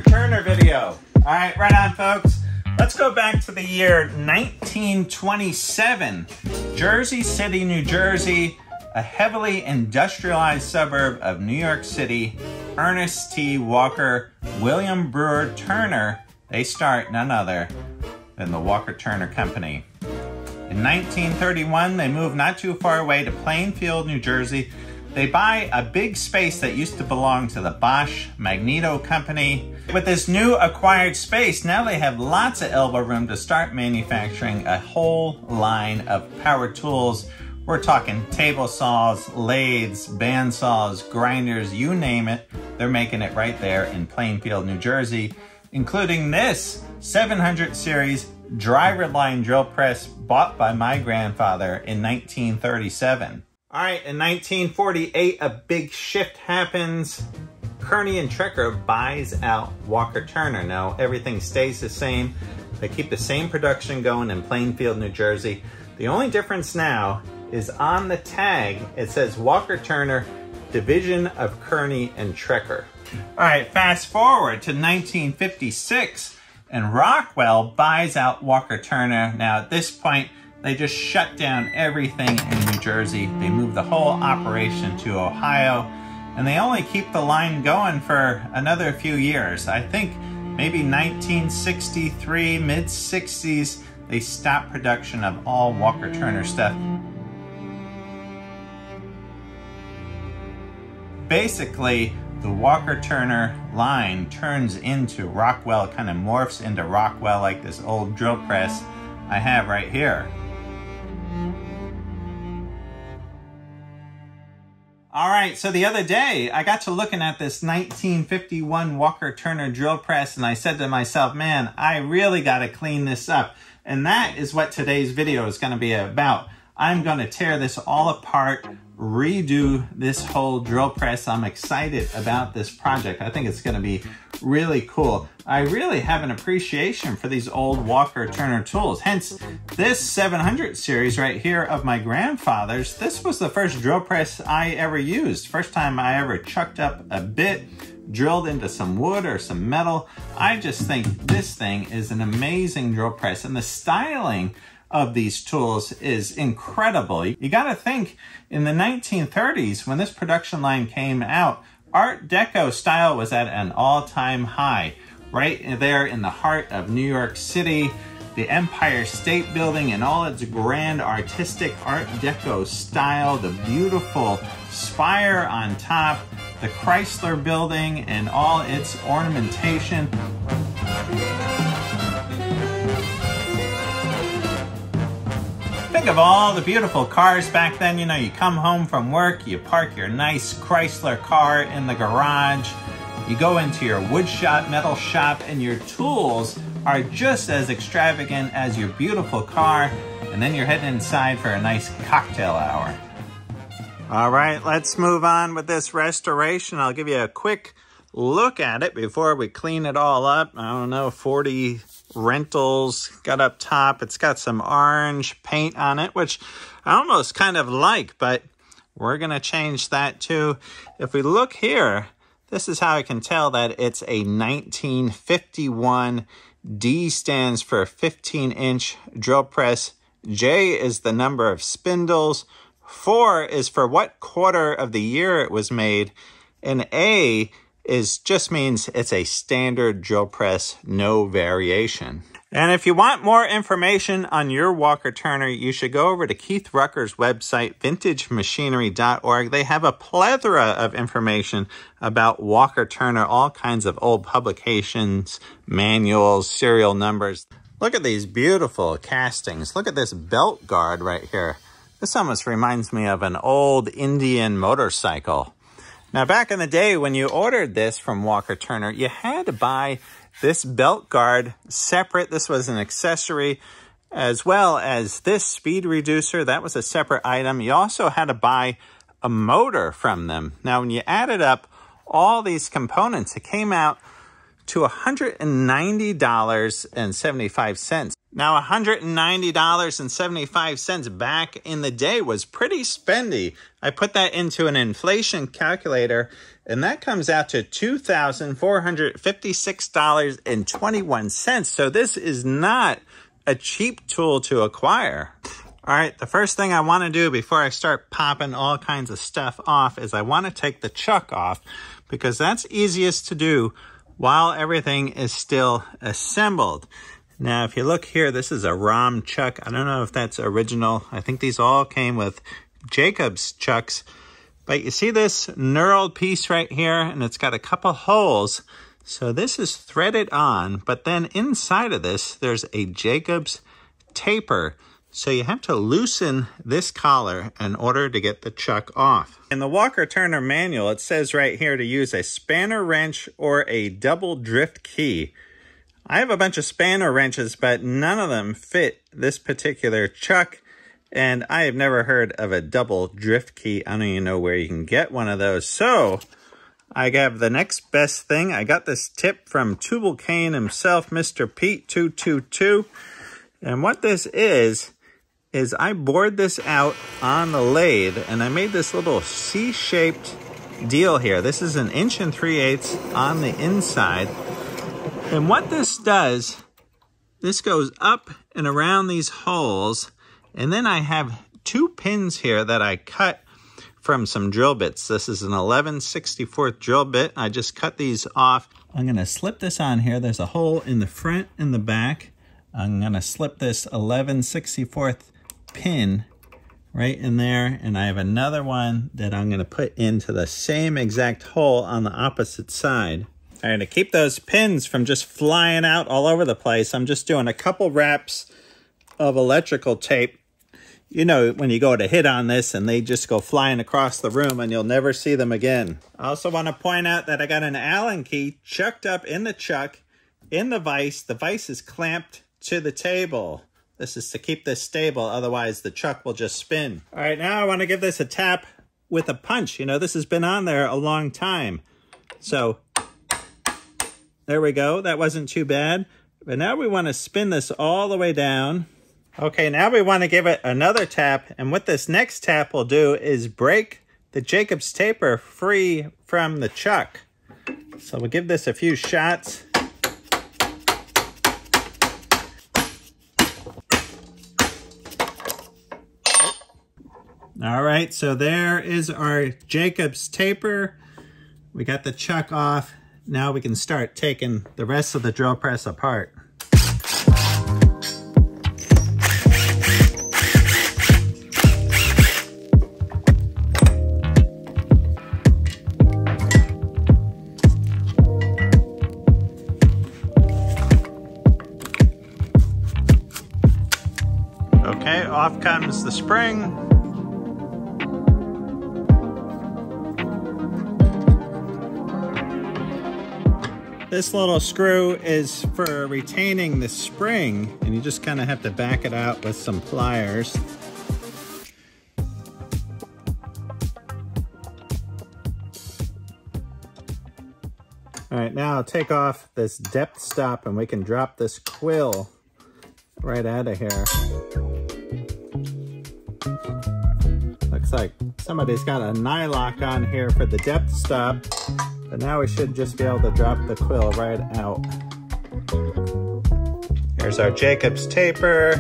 Turner video. All right, right on, folks. Let's go back to the year 1927. Jersey City, New Jersey, a heavily industrialized suburb of New York City. Ernest T. Walker, William Brewer Turner, they start none other than the Walker Turner Company. In 1931, they move not too far away to Plainfield, New Jersey. They buy a big space that used to belong to the Bosch Magneto Company. With this new acquired space, now they have lots of elbow room to start manufacturing a whole line of power tools. We're talking table saws, lathes, band saws, grinders, you name it. They're making it right there in Plainfield, New Jersey, including this 700 series driver line drill press bought by my grandfather in 1937. All right, in 1948, a big shift happens. Kearney and Trecker buys out Walker Turner. Now, everything stays the same. They keep the same production going in Plainfield, New Jersey. The only difference now is on the tag, it says Walker Turner, Division of Kearney and Trecker. All right, fast forward to 1956, and Rockwell buys out Walker Turner. Now, at this point, they just shut down everything in New Jersey. They moved the whole operation to Ohio, and they only keep the line going for another few years. I think maybe 1963, mid-60s, they stopped production of all Walker Turner stuff. Basically, the Walker Turner line turns into Rockwell, kind of morphs into Rockwell, like this old drill press I have right here. All right, so the other day, I got to looking at this 1951 Walker Turner drill press, and I said to myself, man, I really got to clean this up. And that is what today's video is going to be about. I'm going to tear this all apart, redo this whole drill press. I'm excited about this project. I think it's going to be really cool. I really have an appreciation for these old Walker Turner tools. Hence, this 700 series right here of my grandfather's, this was the first drill press I ever used. First time I ever chucked up a bit, drilled into some wood or some metal. I just think this thing is an amazing drill press, and the styling of these tools is incredible. You gotta think, in the 1930s, when this production line came out, Art Deco style was at an all-time high. Right there in the heart of New York City, the Empire State Building and all its grand artistic Art Deco style, the beautiful spire on top, the Chrysler Building and all its ornamentation. Think of all the beautiful cars back then. You know, you come home from work, you park your nice Chrysler car in the garage, you go into your wood shop, metal shop, and your tools are just as extravagant as your beautiful car, and then you're heading inside for a nice cocktail hour. All right, let's move on with this restoration. I'll give you a quick look at it before we clean it all up. I don't know, 40 rentals got up top. It's got some orange paint on it, which I almost kind of like, but we're gonna change that too. If we look here, this is how I can tell that it's a 1951. D stands for 15-inch drill press. J is the number of spindles. 4 is for what quarter of the year it was made. And A just means it's a standard drill press, no variation. And if you want more information on your Walker Turner, you should go over to Keith Rucker's website, vintagemachinery.org. They have a plethora of information about Walker Turner, all kinds of old publications, manuals, serial numbers. Look at these beautiful castings. Look at this belt guard right here. This almost reminds me of an old Indian motorcycle. Now, back in the day when you ordered this from Walker Turner, you had to buy this belt guard separate. This was an accessory, as well as this speed reducer. That was a separate item. You also had to buy a motor from them. Now, when you added up all these components, it came out to $190.75. Now, $190.75 back in the day was pretty spendy. I put that into an inflation calculator, and that comes out to $2,456.21. So this is not a cheap tool to acquire. All right, the first thing I want to do before I start popping all kinds of stuff off is I want to take the chuck off, because that's easiest to do while everything is still assembled. Now, if you look here, this is a ROM chuck. I don't know if that's original. I think these all came with Jacobs chucks. But you see this knurled piece right here, and it's got a couple holes. So this is threaded on, but then inside of this, there's a Jacobs taper. So you have to loosen this collar in order to get the chuck off. In the Walker Turner manual, it says right here to use a spanner wrench or a double drift key. I have a bunch of spanner wrenches, but none of them fit this particular chuck. And I have never heard of a double drift key. I don't even know where you can get one of those. So I have the next best thing. I got this tip from Tubal Cain himself, Mr. Pete 222. And what this is I bored this out on the lathe, and I made this little C-shaped deal here. This is 1 3/8 on the inside. And what this does, this goes up and around these holes, and then I have 2 pins here that I cut from some drill bits. This is an 11/64 drill bit. I just cut these off. I'm gonna slip this on here. There's a hole in the front and the back. I'm gonna slip this 11/64 pin right in there, and I have another one that I'm gonna put into the same exact hole on the opposite side. All right, to keep those pins from just flying out all over the place, I'm just doing a couple wraps of electrical tape. You know, when you go to hit on this and they just go flying across the room and you'll never see them again. I also want to point out that I got an Allen key chucked up in the chuck, in the vise. The vise is clamped to the table. This is to keep this stable, otherwise the chuck will just spin. All right, now I want to give this a tap with a punch. You know, this has been on there a long time. So there we go. That wasn't too bad. But now we want to spin this all the way down. Okay, now we want to give it another tap. And what this next tap will do is break the Jacobs taper free from the chuck. So we'll give this a few shots. All right, so there is our Jacobs taper. We got the chuck off. Now we can start taking the rest of the drill press apart. Okay, off comes the spring. This little screw is for retaining the spring, and you just kind of have to back it out with some pliers. All right, now I'll take off this depth stop and we can drop this quill right out of here. Looks like somebody's got a nylock on here for the depth stop. But now we should just be able to drop the quill right out. Here's our Jacobs taper,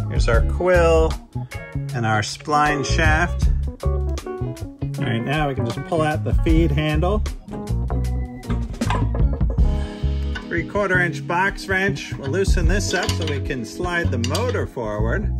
here's our quill, and our spline shaft. All right, now we can just pull out the feed handle. 3/4 inch box wrench. We'll loosen this up so we can slide the motor forward.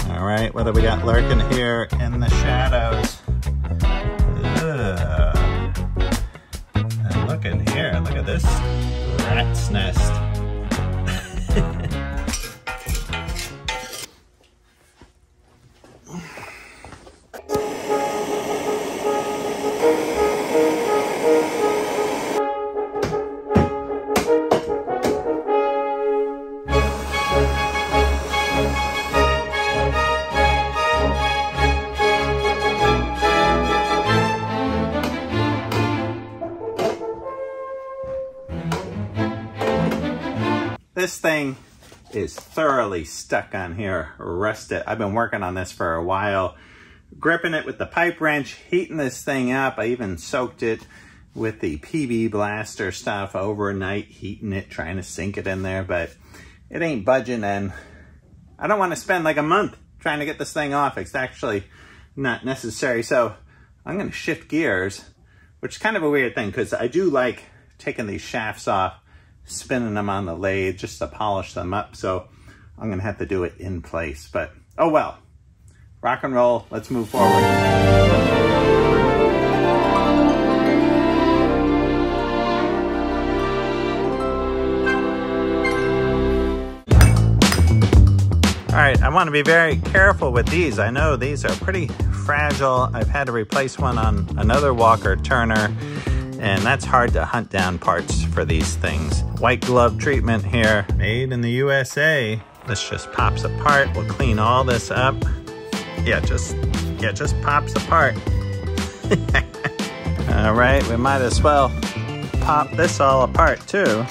All right, what do we got lurking here in the shadows? And look in here, look at this rat's nest. This thing is thoroughly stuck on here, rusted. I've been working on this for a while, gripping it with the pipe wrench, heating this thing up. I even soaked it with the PB blaster stuff overnight, heating it, trying to sink it in there, but it ain't budging, and I don't want to spend like a month trying to get this thing off. It's actually not necessary. So I'm going to shift gears, which is kind of a weird thing because I do like taking these shafts off, spinning them on the lathe just to polish them up. So I'm gonna have to do it in place, but oh well. Rock and roll, let's move forward. All right, I want to be very careful with these. I know these are pretty fragile. I've had to replace one on another Walker Turner, and that's hard to hunt down parts for these things. White glove treatment here, made in the USA. This just pops apart. We'll clean all this up. Yeah, just pops apart. All right, we might as well pop this all apart too.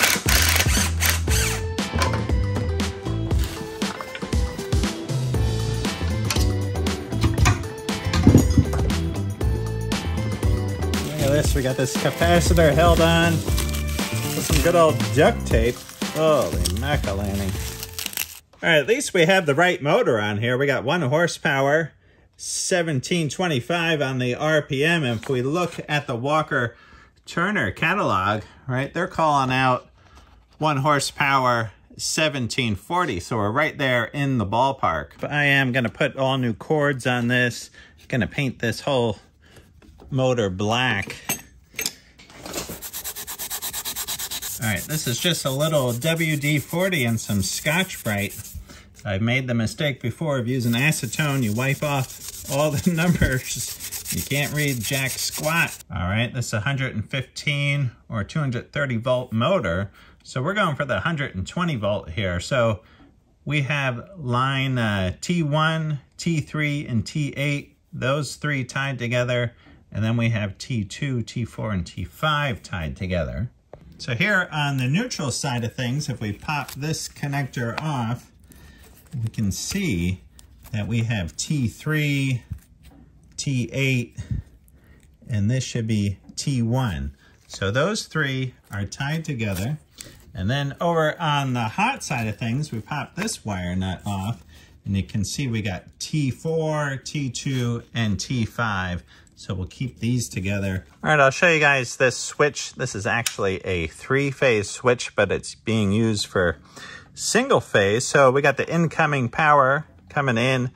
This, we got this capacitor held on with some good old duct tape. Holy macaroni. All right, at least we have the right motor on here. We got 1 horsepower, 1725 on the RPM. And if we look at the Walker Turner catalog, right, they're calling out 1 horsepower, 1740. So we're right there in the ballpark. But I am gonna put all new cords on this. Gonna paint this whole motor black. All right, this is just a little WD-40 and some Scotch-Brite. I've made the mistake before of using acetone. You wipe off all the numbers. You can't read jack squat. All right, this is a 115 or 230 volt motor. So we're going for the 120 volt here. So we have line T1, T3, and T8. Those 3 tied together. And then we have T2, T4, and T5 tied together. So here on the neutral side of things, if we pop this connector off, we can see that we have T3, T8, and this should be T1. So those 3 are tied together. And then over on the hot side of things, we pop this wire nut off, and you can see we got T4, T2, and T5. So we'll keep these together. All right, I'll show you guys this switch. This is actually a 3-phase switch, but it's being used for single phase. So we got the incoming power coming in.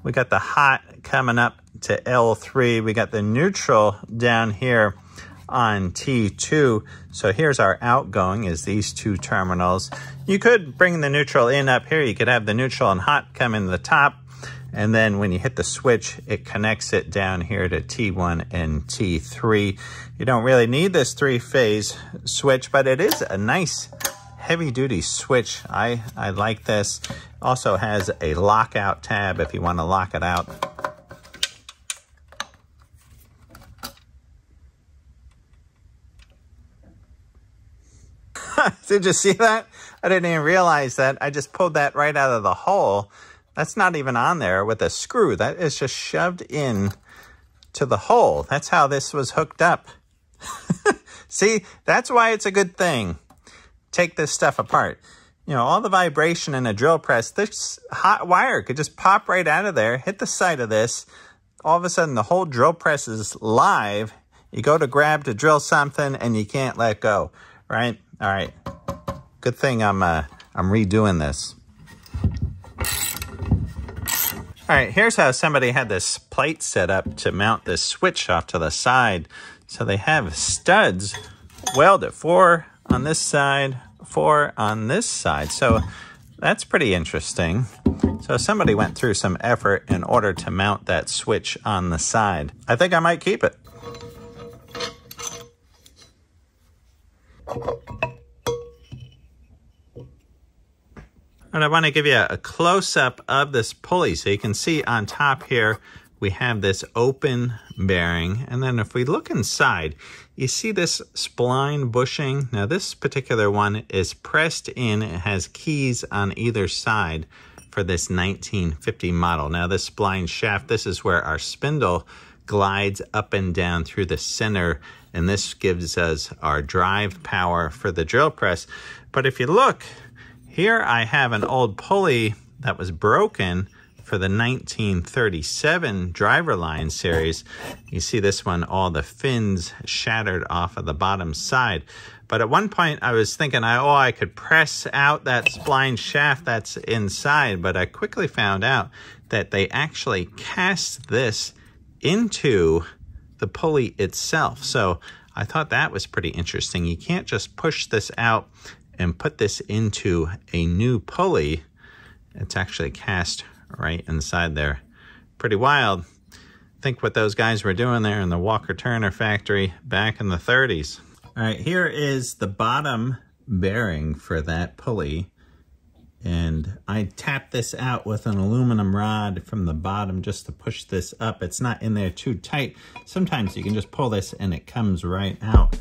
We got the hot coming up to L3. We got the neutral down here on T2. So here's our outgoing, is these 2 terminals. You could bring the neutral in up here. You could have the neutral and hot come in the top. And then when you hit the switch, it connects it down here to T1 and T3. You don't really need this 3-phase switch, but it is a nice heavy-duty switch. I like this. Also has a lockout tab if you want to lock it out. Did you see that? I didn't even realize that. I just pulled that right out of the hole. That's not even on there with a screw. That is just shoved in to the hole. That's how this was hooked up. See, that's why it's a good thing. Take this stuff apart. You know, all the vibration in a drill press, this hot wire could just pop right out of there, hit the side of this. All of a sudden, the whole drill press is live. You go to grab to drill something and you can't let go, right? All right. Good thing I'm redoing this. All right, here's how somebody had this plate set up to mount this switch off to the side. So they have studs welded, 4 on this side, 4 on this side. So that's pretty interesting. So somebody went through some effort in order to mount that switch on the side. I think I might keep it. And I want to give you a close-up of this pulley so you can see on top here we have this open bearing, and then if we look inside you see this spline bushing. Now this particular one is pressed in. It has keys on either side for this 1950 model. Now this spline shaft, this is where our spindle glides up and down through the center, and this gives us our drive power for the drill press. But if you look here, I have an old pulley that was broken for the 1937 driver line series. You see this one, all the fins shattered off of the bottom side. But at one point I was thinking, I could press out that spline shaft that's inside, but I quickly found out that they actually cast this into the pulley itself. So I thought that was pretty interesting. You can't just push this out and put this into a new pulley. It's actually cast right inside there. Pretty wild. Think what those guys were doing there in the Walker Turner factory back in the 30s. All right, here is the bottom bearing for that pulley. And I tapped this out with an aluminum rod from the bottom just to push this up. It's not in there too tight. Sometimes you can just pull this and it comes right out.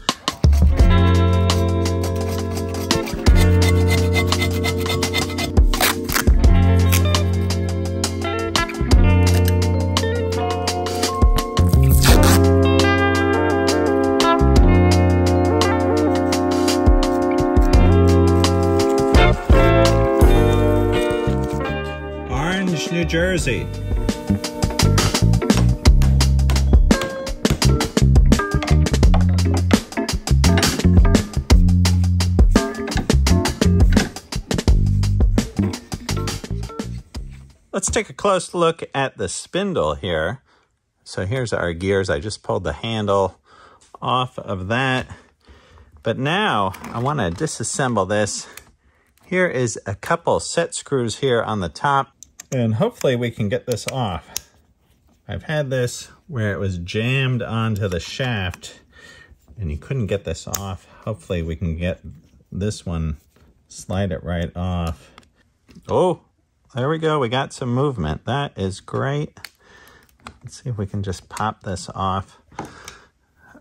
New Jersey. Let's take a close look at the spindle here. So here's our gears. I just pulled the handle off of that. But now I want to disassemble this. Here is a couple set screws here on the top. And hopefully we can get this off. I've had this where it was jammed onto the shaft and you couldn't get this off. Hopefully we can get this one, slide it right off. Oh, there we go. We got some movement. That is great. Let's see if we can just pop this off.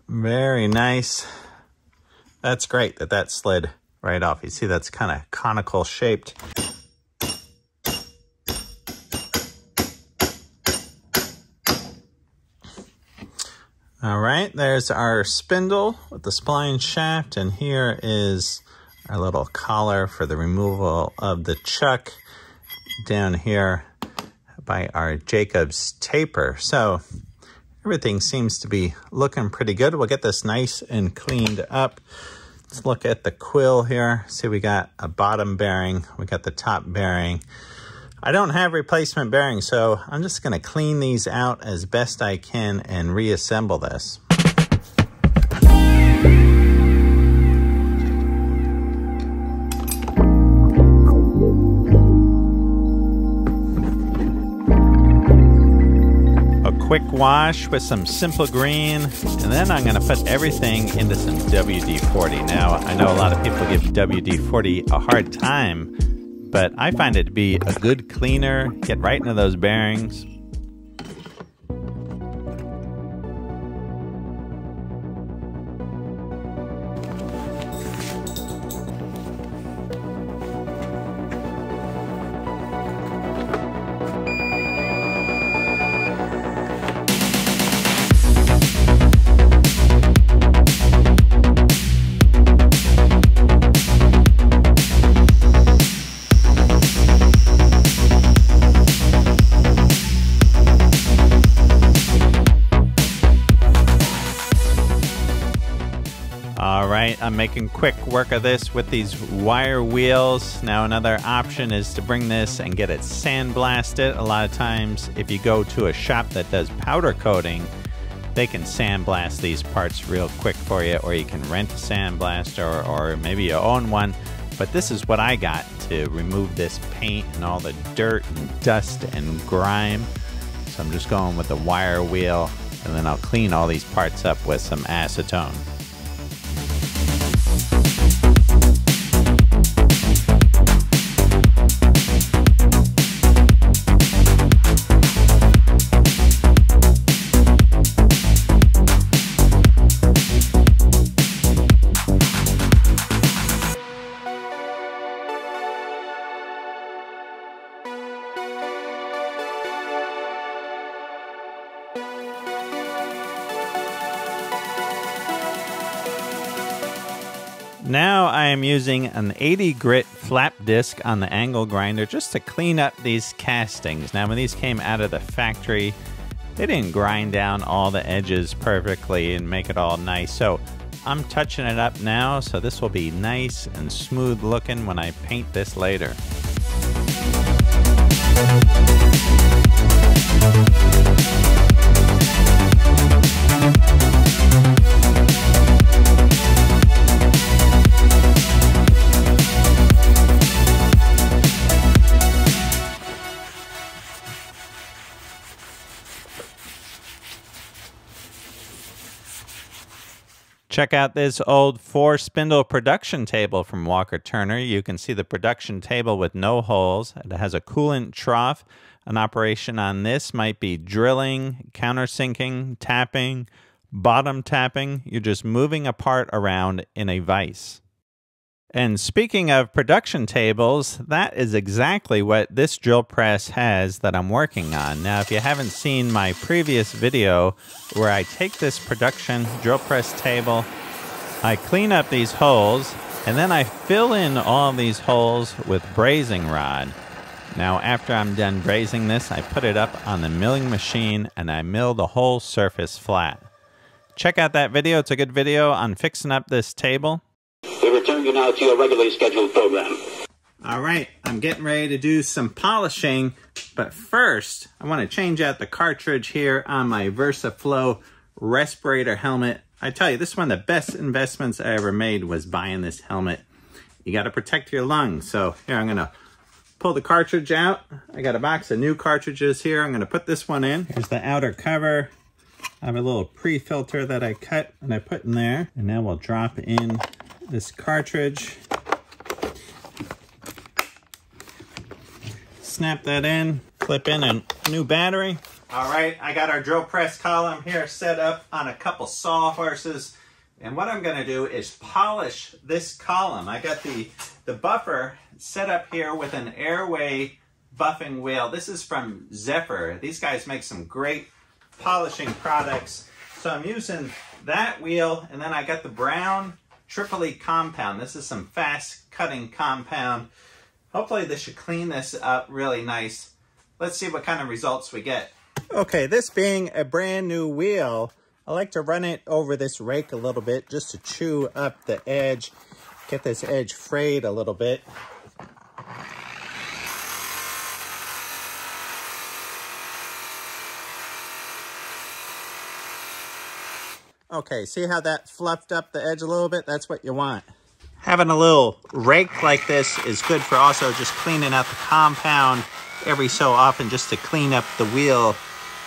Very nice. That's great that that slid right off. You see that's kind of conical shaped. All right, there's our spindle with the spline shaft, and here is our little collar for the removal of the chuck down here by our Jacobs taper. So everything seems to be looking pretty good. We'll get this nice and cleaned up. Let's look at the quill here. See, we got a bottom bearing, we got the top bearing. I don't have replacement bearings, so I'm just going to clean these out as best I can and reassemble this. A quick wash with some Simple Green, and then I'm going to put everything into some WD-40. Now, I know a lot of people give WD-40 a hard time, but I find it to be a good cleaner. Get right into those bearings. right, I'm making quick work of this with these wire wheels. Now another option is to bring this and get it sandblasted. A lot of times if you go to a shop that does powder coating, they can sandblast these parts real quick for you, or you can rent a sandblaster, or maybe you own one. But this is what I got to remove this paint and all the dirt and dust and grime. So I'm just going with the wire wheel, and then I'll clean all these parts up with some acetone. Now I am using an 80 grit flap disc on the angle grinder just to clean up these castings. Now when these came out of the factory, they didn't grind down all the edges perfectly and make it all nice. So I'm touching it up now, so this will be nice and smooth looking when I paint this later. Check out this old 4-spindle production table from Walker Turner. You can see the production table with no holes. It has a coolant trough. An operation on this might be drilling, countersinking, tapping, bottom tapping. You're just moving a part around in a vise. And speaking of production tables, that is exactly what this drill press has that I'm working on. Now, if you haven't seen my previous video where I take this production drill press table, I clean up these holes, and then I fill in all these holes with brazing rod. Now, after I'm done brazing this, I put it up on the milling machine and I mill the whole surface flat. Check out that video. It's a good video on fixing up this table. We return you now to your regularly scheduled program. All right, I'm getting ready to do some polishing, but first I want to change out the cartridge here on my VersaFlow respirator helmet. I tell you, this is one of the best investments I ever made was buying this helmet. You got to protect your lungs. So here, I'm going to pull the cartridge out. I got a box of new cartridges here. I'm going to put this one in. Here's the outer cover. I have a little pre-filter that I cut and I put in there. And now we'll drop in this cartridge. Snap that in, clip in a new battery. All right, I got our drill press column here set up on a couple sawhorses. And what I'm gonna do is polish this column. I got the buffer set up here with an airway buffing wheel. This is from Zephyr. These guys make some great polishing products. So I'm using that wheel, and then I got the brown Tripoli compound. This is some fast cutting compound. Hopefully this should clean this up really nice. Let's see what kind of results we get. Okay, this being a brand new wheel, I like to run it over this rake a little bit just to chew up the edge, get this edge frayed a little bit. Okay, see how that fluffed up the edge a little bit? That's what you want. Having a little rake like this is good for also just cleaning out the compound every so often, just to clean up the wheel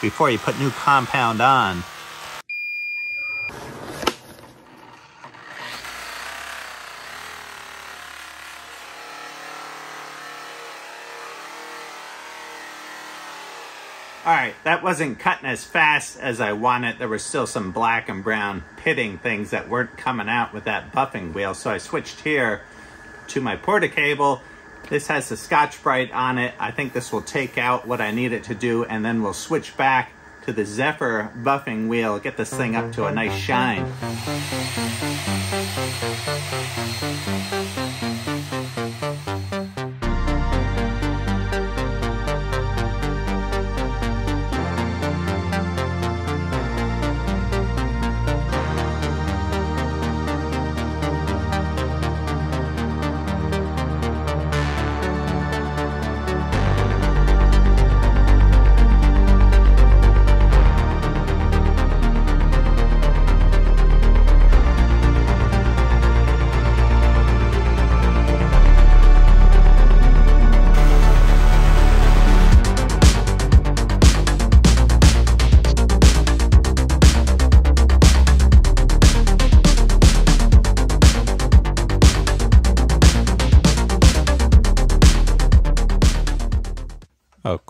before you put new compound on. All right, that wasn't cutting as fast as I wanted. There was still some black and brown pitting things that weren't coming out with that buffing wheel. So I switched here to my porta cable. This has the Scotch-Brite on it. I think this will take out what I need it to do, and then we'll switch back to the Zephyr buffing wheel, get this thing up to a nice shine.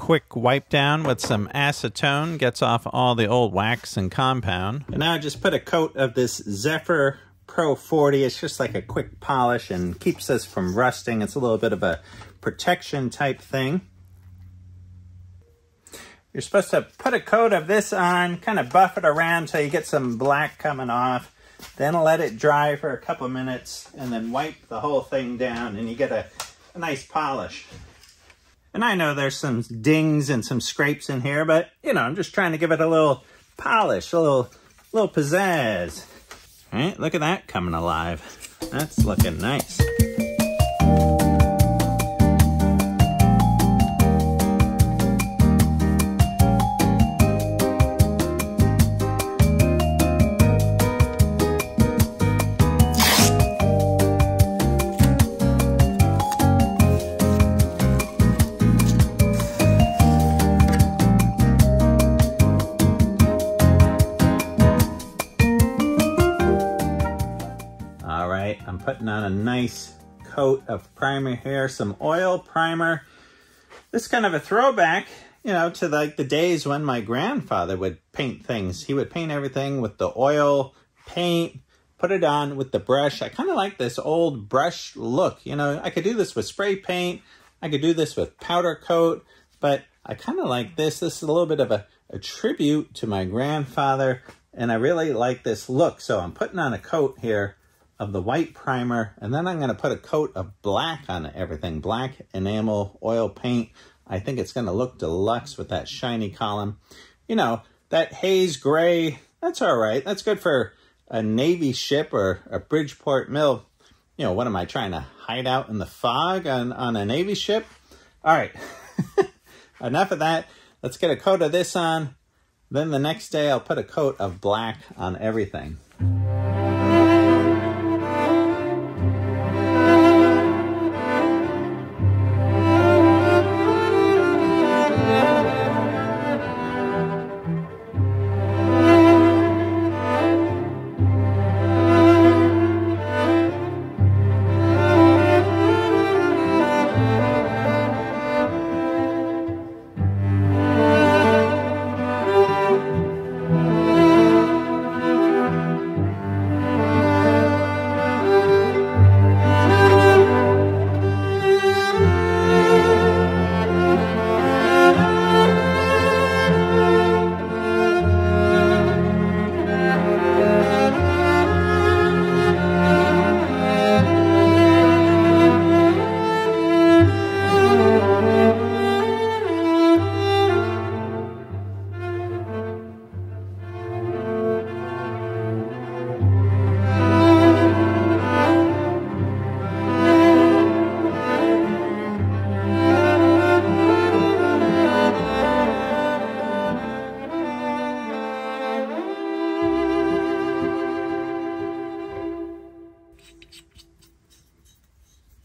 quick wipe down with some acetone, gets off all the old wax and compound. And now I just put a coat of this Zephyr Pro 40. It's just like a quick polish and keeps this from rusting. It's a little bit of a protection type thing. You're supposed to put a coat of this on, kind of buff it around till you get some black coming off. Then let it dry for a couple minutes and then wipe the whole thing down and you get a nice polish. And I know there's some dings and some scrapes in here, but you know, I'm just trying to give it a little polish, a little pizzazz. All right, look at that coming alive. That's looking nice. I'm putting on a nice coat of primer here, some oil primer. This is kind of a throwback, you know, to like the days when my grandfather would paint things. He would paint everything with the oil paint, put it on with the brush. I kind of like this old brush look. You know, I could do this with spray paint. I could do this with powder coat, but I kind of like this. This is a little bit of a tribute to my grandfather, and I really like this look. So I'm putting on a coat here of the white primer, and then I'm going to put a coat of black on everything. Black enamel oil paint. I think it's going to look deluxe with that shiny column. You know, that haze gray, that's all right. That's good for a Navy ship or a Bridgeport mill. You know, what am I trying to hide out in the fog on a Navy ship? All right, enough of that. Let's get a coat of this on. Then the next day I'll put a coat of black on everything.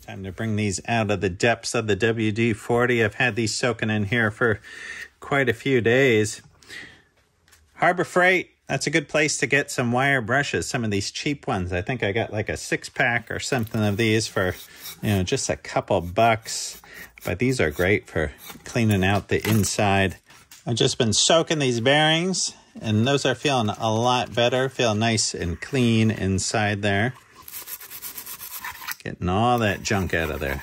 Time to bring these out of the depths of the WD-40. I've had these soaking in here for quite a few days. Harbor Freight, that's a good place to get some wire brushes, some of these cheap ones. I think I got like a 6-pack or something of these for, you know, just a couple bucks. But these are great for cleaning out the inside. I've just been soaking these bearings, and those are feeling a lot better. Feel nice and clean inside there. Getting all that junk out of there.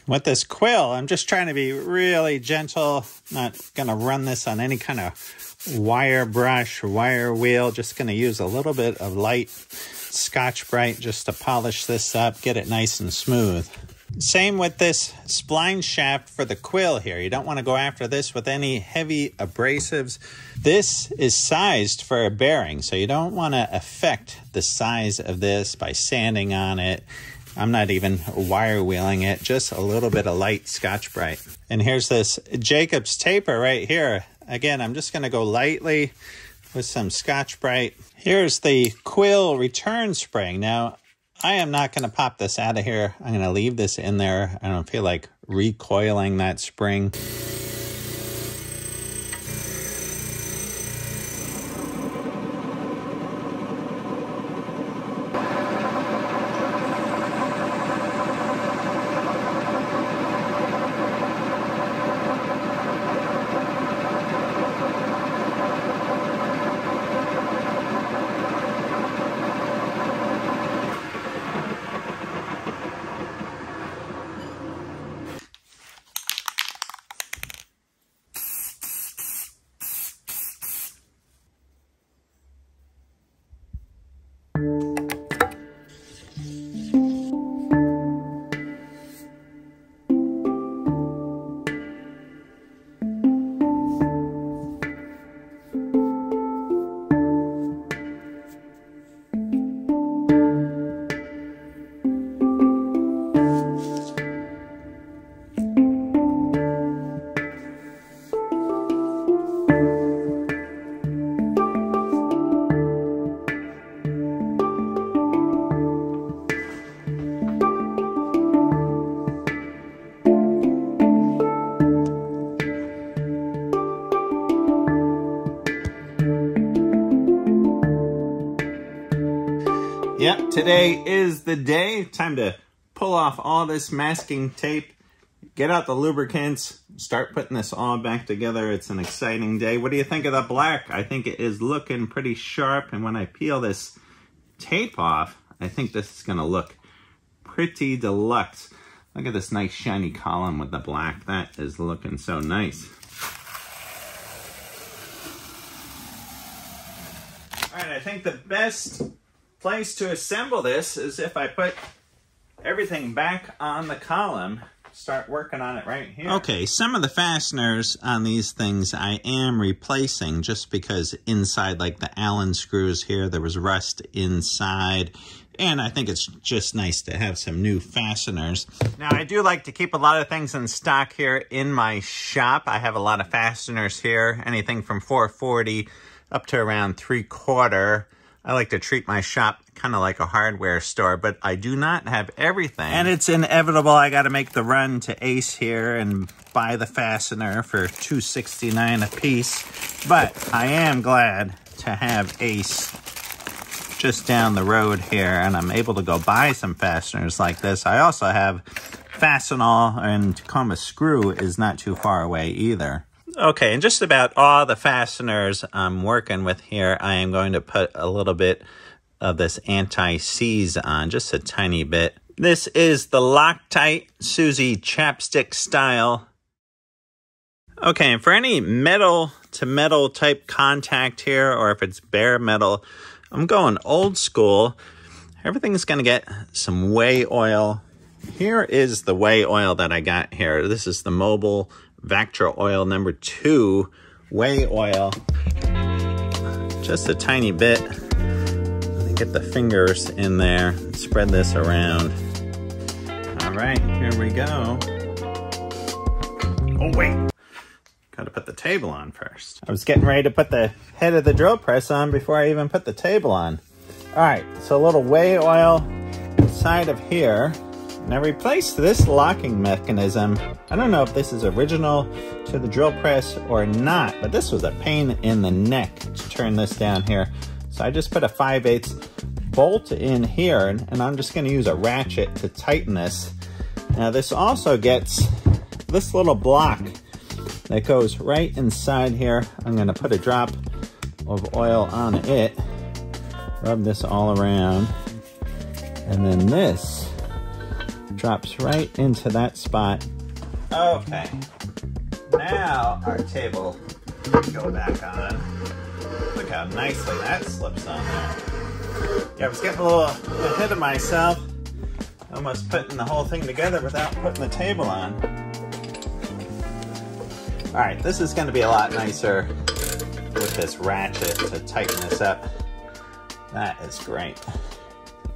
With this quill, I'm just trying to be really gentle. Not going to run this on any kind of wire brush or wire wheel. Just going to use a little bit of light Scotch-Brite just to polish this up, get it nice and smooth. Same with this spline shaft for the quill here. You don't want to go after this with any heavy abrasives. This is sized for a bearing, so you don't want to affect the size of this by sanding on it. I'm not even wire wheeling it, just a little bit of light Scotch-Brite. And here's this Jacob's taper right here. Again, I'm just going to go lightly with some Scotch-Brite. Here's the quill return spring. Now, I am not going to pop this out of here. I'm going to leave this in there. I don't feel like recoiling that spring. Yep, today is the day. Time to pull off all this masking tape, get out the lubricants, start putting this all back together. It's an exciting day. What do you think of the black? I think it is looking pretty sharp, and when I peel this tape off, I think this is gonna look pretty deluxe. Look at this nice shiny column with the black. That is looking so nice. All right, I think the best place to assemble this is if I put everything back on the column, start working on it right here. Okay, some of the fasteners on these things I am replacing just because inside, like the Allen screws here, there was rust inside. And I think it's just nice to have some new fasteners. Now, I do like to keep a lot of things in stock here in my shop. I have a lot of fasteners here, anything from 440 up to around 3/4. I like to treat my shop kind of like a hardware store, but I do not have everything. And it's inevitable I got to make the run to Ace here and buy the fastener for $2.69 a piece. But I am glad to have Ace just down the road here, and I'm able to go buy some fasteners like this. I also have Fastenal, and Tacoma Screw is not too far away either. Okay, and just about all the fasteners I'm working with here, I am going to put a little bit of this anti-seize on, just a tiny bit. This is the Loctite Susie chapstick style. Okay, and for any metal to metal type contact here, or if it's bare metal, I'm going old school. Everything's gonna get some whey oil. Here is the whey oil that I got here. This is the Mobile Vactra Oil number 2 whey oil. Just a tiny bit. Let me get the fingers in there. Spread this around. All right, here we go. Oh, wait. Gotta put the table on first. I was getting ready to put the head of the drill press on before I even put the table on. All right, so a little whey oil inside of here. And I replaced this locking mechanism. I don't know if this is original to the drill press or not, but this was a pain in the neck to turn this down here. So I just put a 5/8 bolt in here, and I'm just gonna use a ratchet to tighten this. Now this also gets this little block that goes right inside here. I'm gonna put a drop of oil on it, rub this all around, and then this drops right into that spot. Okay, now our table can go back on. Look how nicely that slips on there. Yeah, I was getting a little ahead of myself, almost putting the whole thing together without putting the table on. All right, this is gonna be a lot nicer with this ratchet to tighten this up. That is great.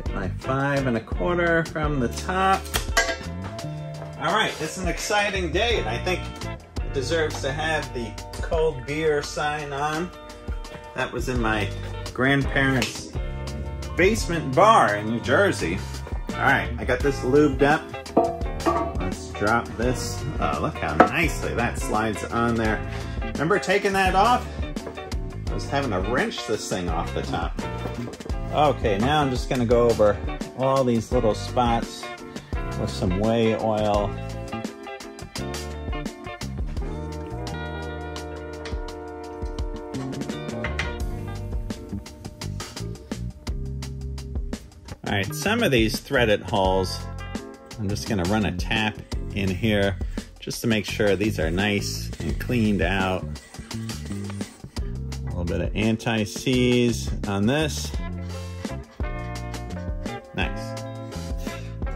Get my 5 1/4 from the top. All right, it's an exciting day, and I think it deserves to have the cold beer sign on. That was in my grandparents' basement bar in New Jersey. All right, I got this lubed up. Let's drop this. Oh, look how nicely that slides on there. Remember taking that off? I was having to wrench this thing off the top. Okay, now I'm just gonna go over all these little spots with some whey oil. All right, some of these threaded holes, I'm just gonna run a tap in here just to make sure these are nice and cleaned out. A little bit of anti-seize on this.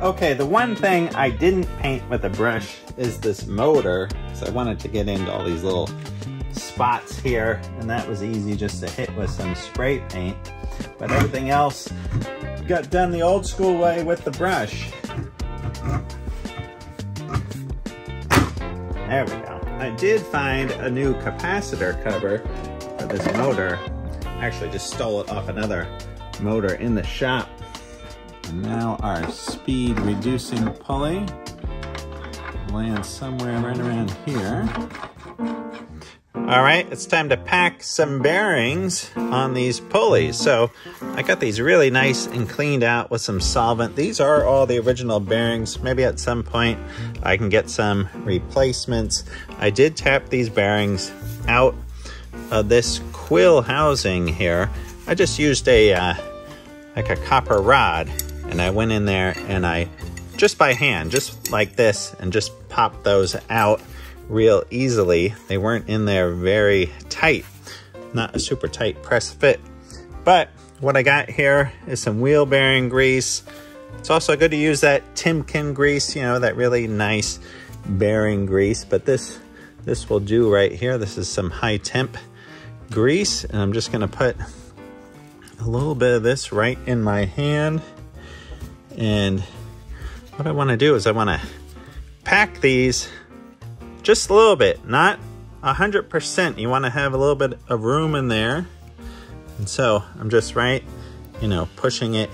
Okay, the one thing I didn't paint with a brush is this motor. So I wanted to get into all these little spots here, and that was easy just to hit with some spray paint. But everything else got done the old school way with the brush. There we go. I did find a new capacitor cover for this motor. Actually just stole it off another motor in the shop. And now our speed reducing pulley lands somewhere right around here. All right, it's time to pack some bearings on these pulleys. So I got these really nice and cleaned out with some solvent. These are all the original bearings. Maybe at some point I can get some replacements. I did tap these bearings out of this quill housing here. I just used a like a copper rod, and I went in there and I just by hand, just like this, and just popped those out real easily. They weren't in there very tight, not a super tight press fit. But what I got here is some wheel bearing grease. It's also good to use that Timken grease, you know, that really nice bearing grease. But this will do right here. This is some high temp grease, and I'm just gonna put a little bit of this right in my hand. And what I want to do is I want to pack these just a little bit, not 100%. You want to have a little bit of room in there. And so I'm just pushing it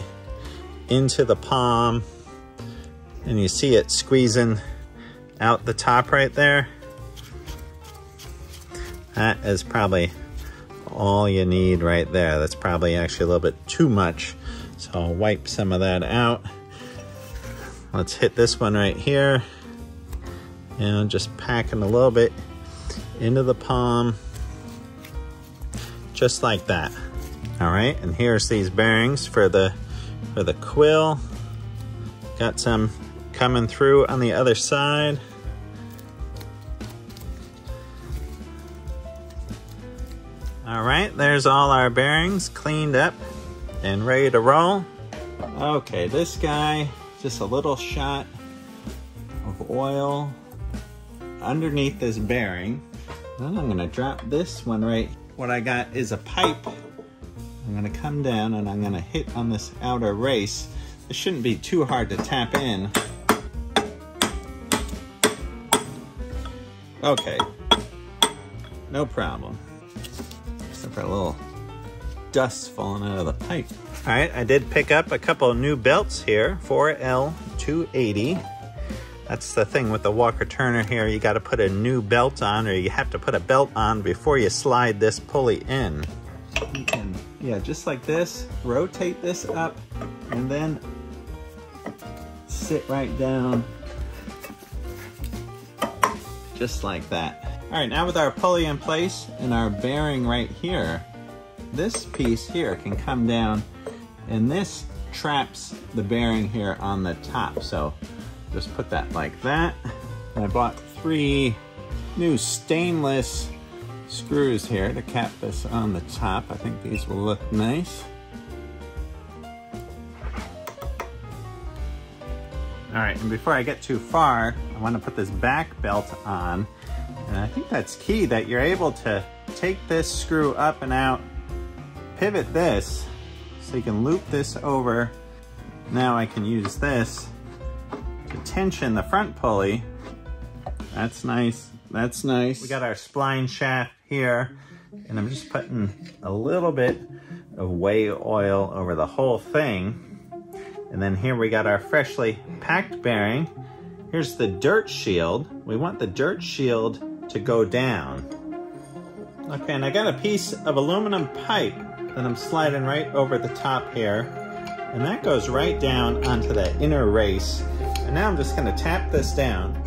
into the palm, and you see it squeezing out the top right there. That is probably all you need right there. That's probably actually a little bit too much. So I'll wipe some of that out. Let's hit this one right here. And just packing a little bit into the palm. Just like that. All right, and here's these bearings for the quill. Got some coming through on the other side. All right, there's all our bearings cleaned up and ready to roll. Okay, this guy, just a little shot of oil underneath this bearing. Then I'm gonna drop this one right. What I got is a pipe. I'm gonna come down and I'm gonna hit on this outer race. It shouldn't be too hard to tap in. Okay, no problem. Except for a little dust falling out of the pipe. All right, I did pick up a couple of new belts here, 4L280. That's the thing with the Walker Turner here. You got to put a new belt on, or you have to put a belt on before you slide this pulley in. You can, yeah, just like this, rotate this up and then sit right down, just like that. All right, now with our pulley in place and our bearing right here, this piece here can come down, and this traps the bearing here on the top. So just put that like that. And I bought 3 new stainless screws here to cap this on the top. I think these will look nice. All right, and before I get too far, I want to put this back belt on. And I think that's key, that you're able to take this screw up and out, pivot this, so you can loop this over. Now I can use this to tension the front pulley. That's nice, that's nice. We got our spline shaft here, and I'm just putting a little bit of whey oil over the whole thing. And then here we got our freshly packed bearing. Here's the dirt shield. We want the dirt shield to go down. Okay, and I got a piece of aluminum pipe that I'm sliding right over the top here. And that goes right down onto the inner race. And now I'm just gonna tap this down.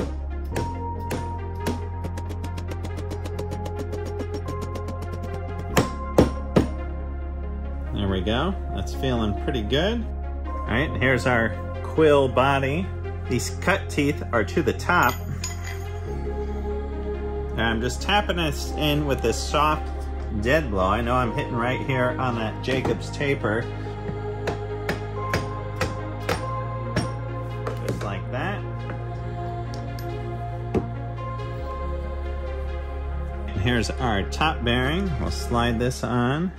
There we go, that's feeling pretty good. All right, and here's our quill body. These cut teeth are to the top. And I'm just tapping this in with this soft dead blow. I know I'm hitting right here on that Jacob's taper. here's our top bearing. We'll slide this on.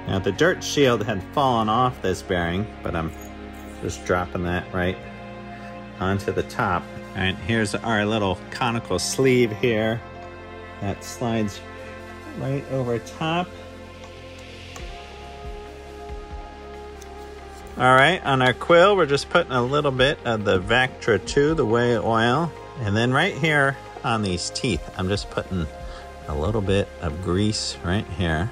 Now the dirt shield had fallen off this bearing, but I'm just dropping that right onto the top. All right, here's our little conical sleeve here that slides right over top. All right, on our quill, we're just putting a little bit of the Vectra 2, the whey oil. And then right here on these teeth, I'm just putting a little bit of grease right here.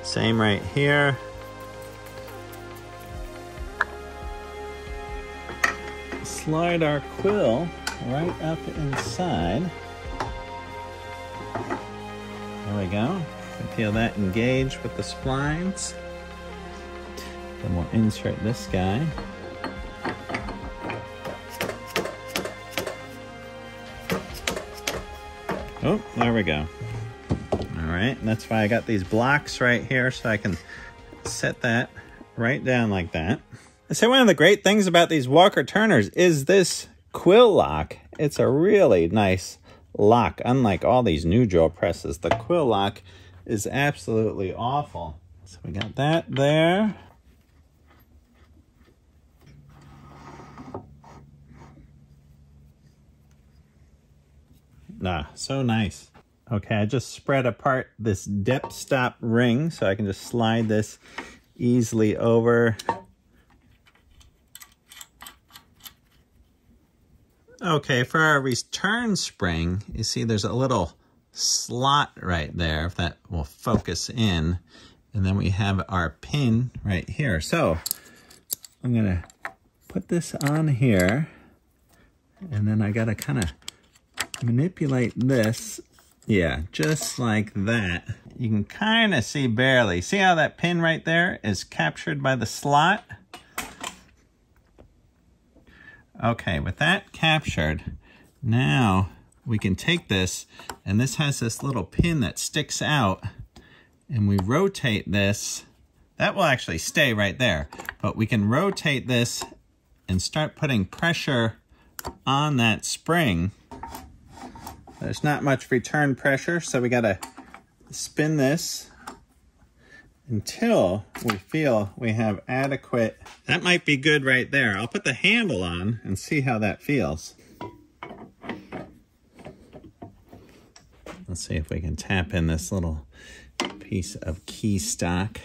Same right here. Slide our quill right up inside. There we go. You can feel that engage with the splines. Then we'll insert this guy. Oh, there we go. All right, and that's why I got these blocks right here so I can set that right down like that. I say one of the great things about these Walker Turners is this quill lock. It's a really nice lock. Unlike all these new drill presses, the quill lock is absolutely awful. So we got that there. So nice. Okay, I just spread apart this depth stop ring so I can just slide this easily over. Okay, for our return spring, you see there's a little slot right there, if that will focus in. And then we have our pin right here. So I'm gonna put this on here, and then I gotta kind of manipulate this. Yeah, just like that. You can kind of see barely. See how that pin right there is captured by the slot? Okay, with that captured, now we can take this, and this has this little pin that sticks out, and we rotate this. That will actually stay right there, but we can rotate this and start putting pressure on that spring. There's not much return pressure, so we gotta spin this until we feel we have adequate. That might be good right there. I'll put the handle on and see how that feels. Let's see if we can tap in this little piece of key stock.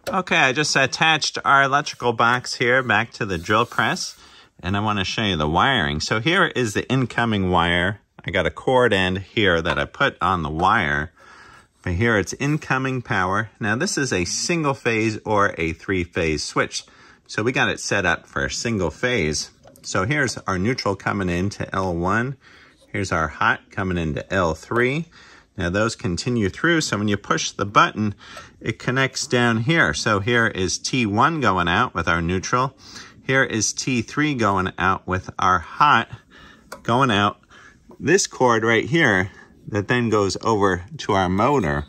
Okay, I just attached our electrical box here back to the drill press, and I want to show you the wiring. So here is the incoming wire. I got a cord end here that I put on the wire, but here it's incoming power. Now this is a single phase or a 3-phase switch, so we got it set up for a single phase. So here's our neutral coming into L1. Here's our hot coming into L3. Now those continue through, so when you push the button, it connects down here. So here is T1 going out with our neutral. Here is T3 going out with our hot going out. This cord right here that then goes over to our motor.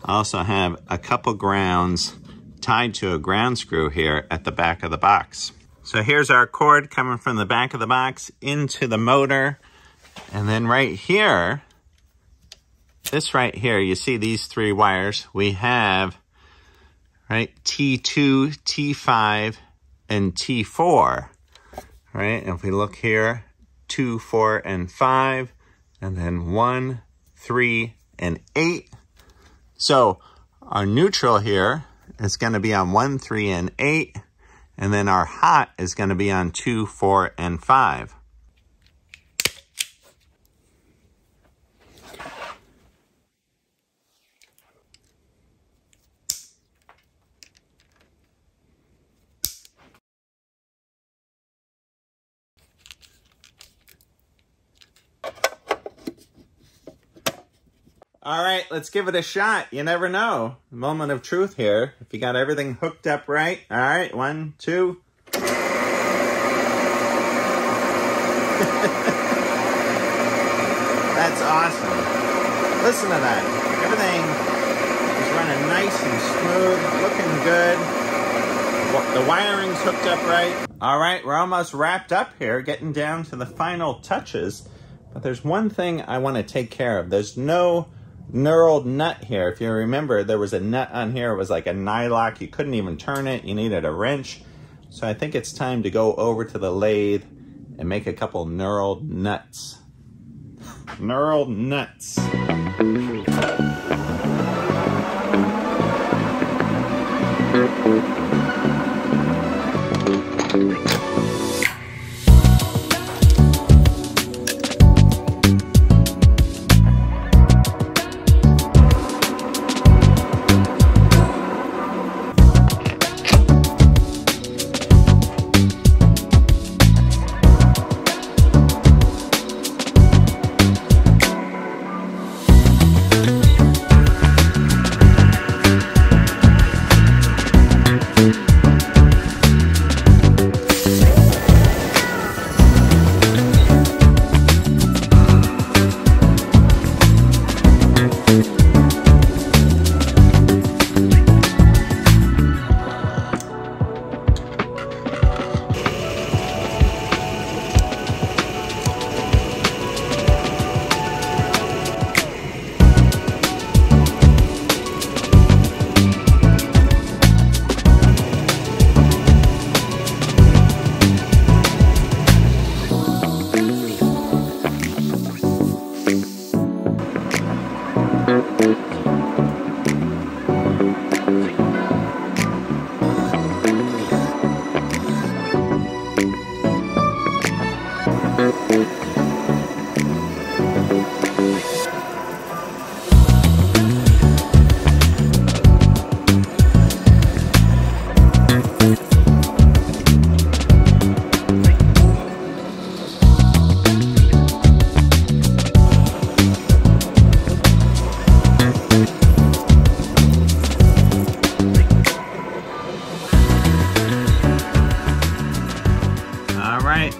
I also have a couple grounds tied to a ground screw here at the back of the box. So here's our cord coming from the back of the box into the motor. And then right here, this right here, you see these 3 wires. We have, right, T2, T5, and T4, right? And if we look here, 2, 4, and 5, and then 1, 3, and 8. So our neutral here is going to be on 1, 3, and 8, and then our hot is going to be on 2, 4, and 5. All right, let's give it a shot. You never know. Moment of truth here. If you got everything hooked up right. All right, 1, 2. That's awesome. Listen to that. Everything is running nice and smooth, looking good. The wiring's hooked up right. All right, we're almost wrapped up here, getting down to the final touches. But there's one thing I want to take care of. There's no knurled nut here. If you remember, there was a nut on here. It was like a nylock. You couldn't even turn it. You needed a wrench. So I think it's time to go over to the lathe and make a couple knurled nuts. Knurled nuts.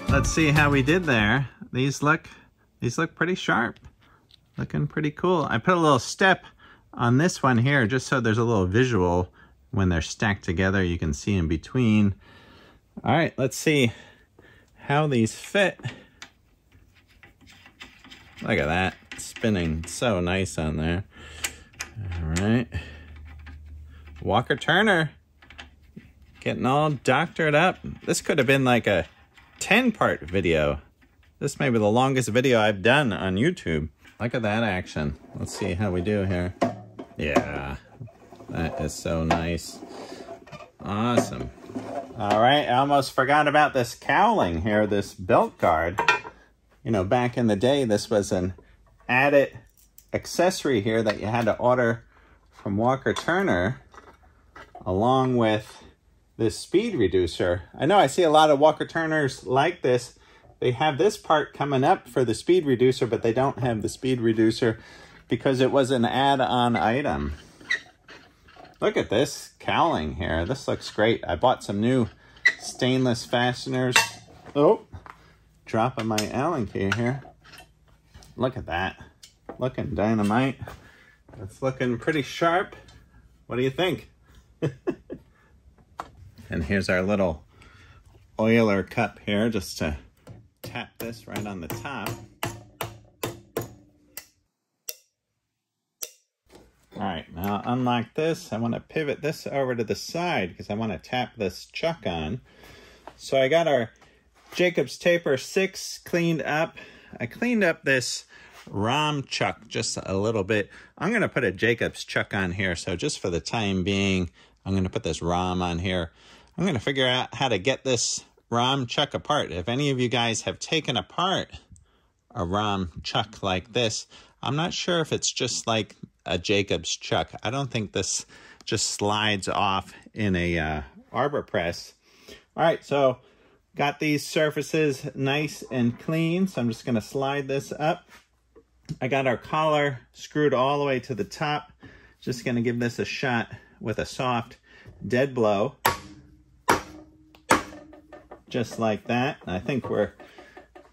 Let's see how we did there. These look pretty sharp. Looking pretty cool. I put a little step on this one here just so there's a little visual when they're stacked together. You can see in between. All right, let's see how these fit. Look at that, spinning so nice on there. All right. Walker Turner getting all doctored up. This could have been like a 10-part video. This may be the longest video I've done on YouTube. Look at that action. Let's see how we do here. Yeah, that is so nice. Awesome. All right, I almost forgot about this cowling here, this belt guard. You know, back in the day, this was an added accessory here that you had to order from Walker Turner, along with this speed reducer. I know I see a lot of Walker Turners like this. They have this part coming up for the speed reducer, but they don't have the speed reducer because it was an add-on item. Look at this cowling here. This looks great. I bought some new stainless fasteners. Oh, dropping my Allen key here. Look at that. Looking dynamite. It's looking pretty sharp. What do you think? And here's our little oiler cup here, just to tap this right on the top. All right, now unlock this. I want to pivot this over to the side because I want to tap this chuck on. So I got our Jacobs Taper 6 cleaned up. I cleaned up this ROM chuck just a little bit. I'm going to put a Jacobs chuck on here. So just for the time being, I'm going to put this ROM on here. I'm going to figure out how to get this ROM chuck apart. If any of you guys have taken apart a ROM chuck like this, I'm not sure if it's just like a Jacobs chuck. I don't think this just slides off in a arbor press. All right, so got these surfaces nice and clean. So I'm just going to slide this up. I got our collar screwed all the way to the top. Just gonna give this a shot with a soft dead blow. Just like that. I think we're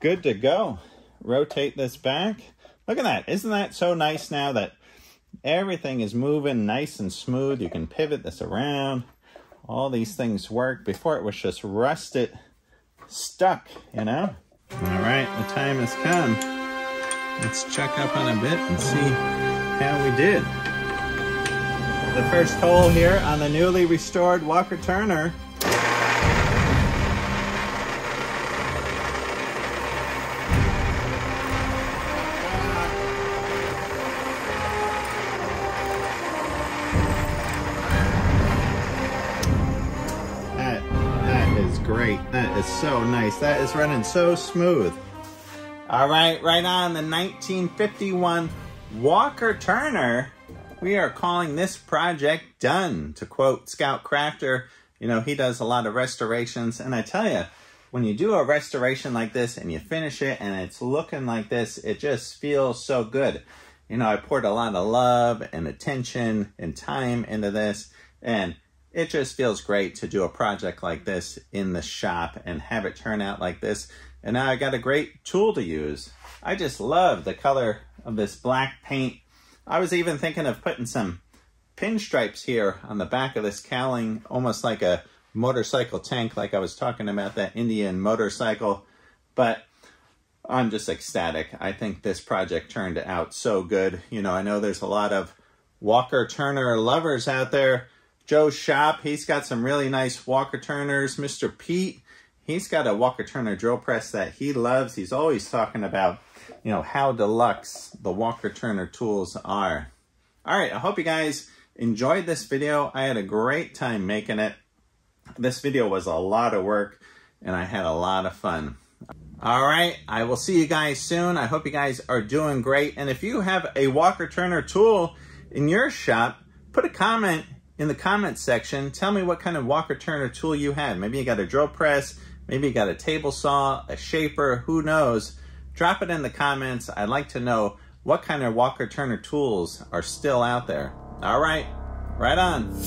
good to go. Rotate this back. Look at that. Isn't that so nice now that everything is moving nice and smooth? You can pivot this around. All these things work. Before it was just rusted, stuck, you know? All right, the time has come. Let's check up on a bit and see how we did. The first hole here on the newly restored Walker Turner. That is great. That is so nice. That is running so smooth. All right, right on the 1951 Walker Turner. We are calling this project done. To quote Scout Crafter, you know, he does a lot of restorations. And I tell you, when you do a restoration like this and you finish it and it's looking like this, it just feels so good. You know, I poured a lot of love and attention and time into this, and it just feels great to do a project like this in the shop and have it turn out like this. And now I got a great tool to use. I just love the color of this black paint. I was even thinking of putting some pinstripes here on the back of this cowling, almost like a motorcycle tank, like I was talking about that Indian motorcycle. But I'm just ecstatic. I think this project turned out so good. You know, I know there's a lot of Walker Turner lovers out there. Joe's shop, he's got some really nice Walker Turners. Mr. Pete, he's got a Walker Turner drill press that he loves. He's always talking about, you know, how deluxe the Walker Turner tools are. All right, I hope you guys enjoyed this video. I had a great time making it. This video was a lot of work, and I had a lot of fun. All right, I will see you guys soon. I hope you guys are doing great. And if you have a Walker Turner tool in your shop, put a comment in the comments section. Tell me what kind of Walker Turner tool you have. Maybe you got a drill press, maybe you got a table saw, a shaper, who knows? Drop it in the comments. I'd like to know what kind of Walker Turner tools are still out there. All right, right on.